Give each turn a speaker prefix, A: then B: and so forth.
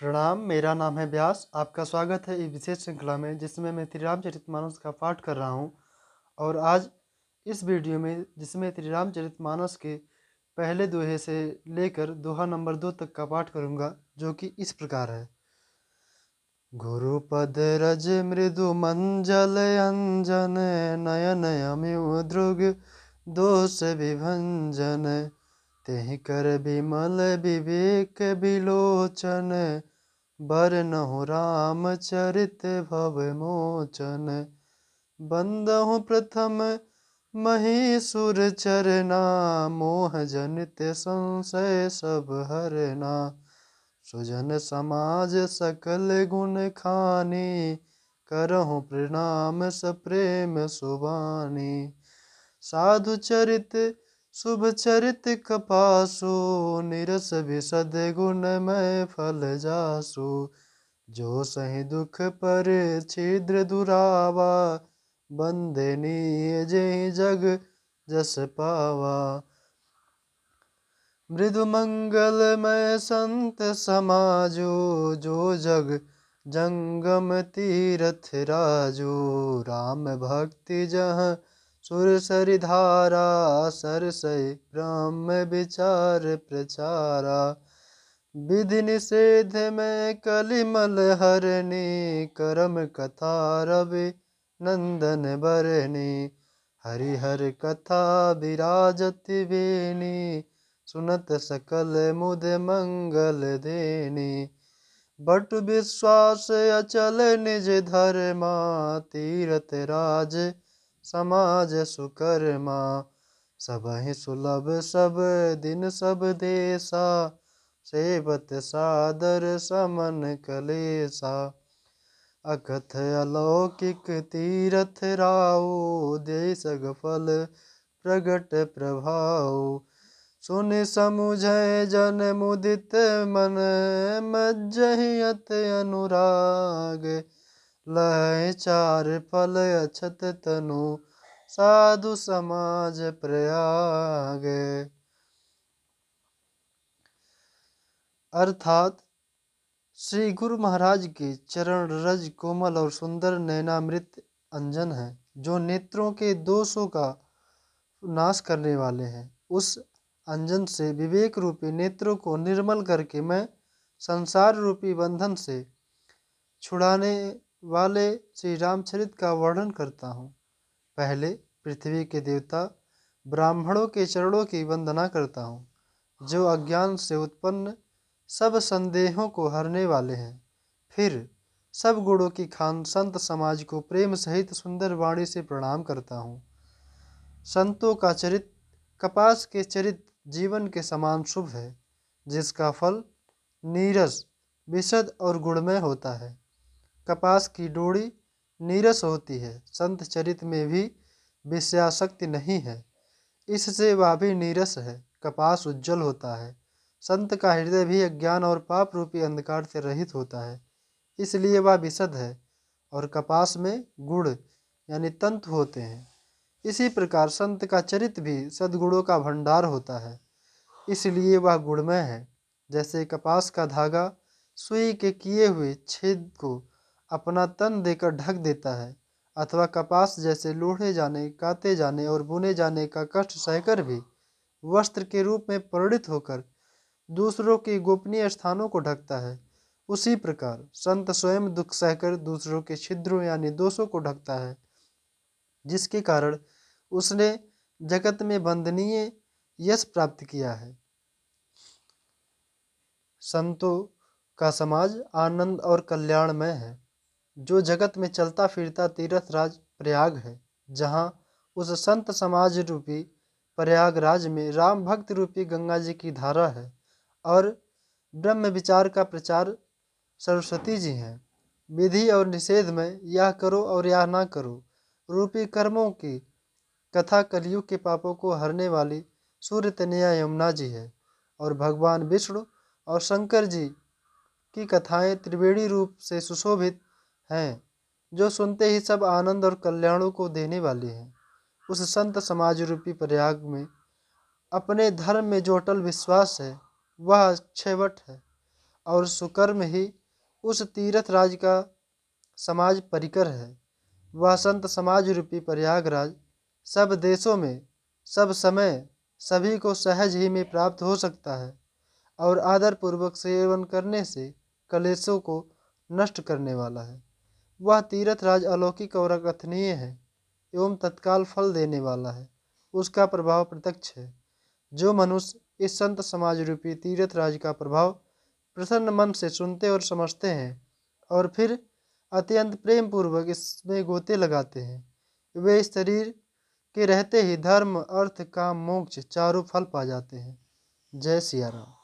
A: प्रणाम, मेरा नाम है व्यास। आपका स्वागत है इस विशेष श्रृंखला में जिसमें मैं श्री रामचरितमानस का पाठ कर रहा हूँ। और आज इस वीडियो में जिसमें श्री रामचरितमानस के पहले दोहे से लेकर दोहा नंबर 2 तक का पाठ करूँगा, जो कि इस प्रकार है। गुरुपद रज मृदु मंजल अंजन, नयन अमिव दृग दोष विभंजन, तेहि कर विमल विवेक विलोचन, बरनहु रामचरित भव मोचन। बंदहु प्रथम महीसुर चरना, मोह जनित संशय सब हरना, सुजन समाज सकल गुण खानी, करहु प्रणाम सप्रेम सुबानी। साधु चरित शुभ चरित कपासु, निरस विशद गुणमय फल जासु, जो सहि दुख पर छिद्र दुरावा, बंदनीय जेहि जग जस पावा। मृदु मंगलमय संत समाजो, जो जग जंगम तीरथ राजो, राम भक्ति जहाँ सुर सरि धारा, सरसई ब्रह्म विचार प्रचारा। विधि निषेध में कलिमल हरनी, करम कथा रवि नंदन बरनी, हरिहर कथा विराजत बेनी, सुनत सकल मुद मंगल देनी। बट विश्वास अचल निज धर्मा, तीरथ राज समाज सुकर्मा, सबहि सुलभ सब दिन सब देसा, सेवत सादर समन कलेसा। अकथ अलौकिक तीरथ राउ, दे सग फल प्रगट प्रभाव। सुनि समुझै जन मुदित मन, मज्जहि अति अनुराग, लय चार फल अछत तनु, साधु समाज प्रयाग। अर्थात श्री गुरु महाराज के चरण रज कोमल और सुंदर नैनामृत अंजन है, जो नेत्रों के दोषों का नाश करने वाले हैं। उस अंजन से विवेक रूपी नेत्रों को निर्मल करके मैं संसार रूपी बंधन से छुड़ाने वाले श्री रामचरित का वर्णन करता हूँ। पहले पृथ्वी के देवता ब्राह्मणों के चरणों की वंदना करता हूँ, जो अज्ञान से उत्पन्न सब संदेहों को हरने वाले हैं। फिर सब गुणों की खान संत समाज को प्रेम सहित सुंदर वाणी से प्रणाम करता हूँ। संतों का चरित कपास के चरित जीवन के समान शुभ है, जिसका फल नीरस विशद और गुणमय होता है। कपास की डोरी नीरस होती है, संत चरित में भी विषयासक्ति नहीं है, इससे वह भी नीरस है। कपास उज्जवल होता है, संत का हृदय भी अज्ञान और पाप रूपी अंधकार से रहित होता है, इसलिए वह विशद है। और कपास में गुण यानी तंतु होते हैं। इसी प्रकार संत का चरित भी सद्गुणों का भंडार होता है, इसलिए वह गुणमय है। जैसे कपास का धागा सुई के किए हुए छेद को अपना तन देकर ढक देता है, अथवा कपास जैसे लोढ़े जाने, काते जाने और बुने जाने का कष्ट सहकर भी वस्त्र के रूप में परिणित होकर दूसरों के गोपनीय स्थानों को ढकता है, उसी प्रकार संत स्वयं दुख सहकर दूसरों के छिद्रों यानी दोषों को ढकता है, जिसके कारण उसने जगत में वंदनीय यश प्राप्त किया है। संतों का समाज आनंद और कल्याणमय है, जो जगत में चलता फिरता तीर्थ राज प्रयाग है, जहाँ उस संत समाज रूपी प्रयागराज में राम भक्त रूपी गंगा जी की धारा है और ब्रह्म विचार का प्रचार सरस्वती जी हैं। विधि और निषेध में यह करो और यह ना करो रूपी कर्मों की कथा कलयुग के पापों को हरने वाली सूर्य तनया यमुना जी है। और भगवान विष्णु और शंकर जी की कथाएं त्रिवेणी रूप से सुशोभित हैं, जो सुनते ही सब आनंद और कल्याणों को देने वाली हैं। उस संत समाज रूपी प्रयाग में अपने धर्म में जो अटल विश्वास है, वह अक्षयवट है और सुकर्म ही उस तीर्थ राज का समाज परिकर है। वह संत समाज रूपी प्रयागराज सब देशों में सब समय सभी को सहज ही में प्राप्त हो सकता है और आदर पूर्वक सेवन करने से कलेशों को नष्ट करने वाला है। वह तीर्थ राज अलौकिक और अकथनीय है एवं तत्काल फल देने वाला है। उसका प्रभाव प्रत्यक्ष है। जो मनुष्य इस संत समाज रूपी तीर्थ राज का प्रभाव प्रसन्न मन से सुनते और समझते हैं और फिर अत्यंत प्रेम पूर्वक इसमें गोते लगाते हैं, वे इस शरीर के रहते ही धर्म अर्थ काम मोक्ष चारों फल पा जाते हैं। जय सिया राम।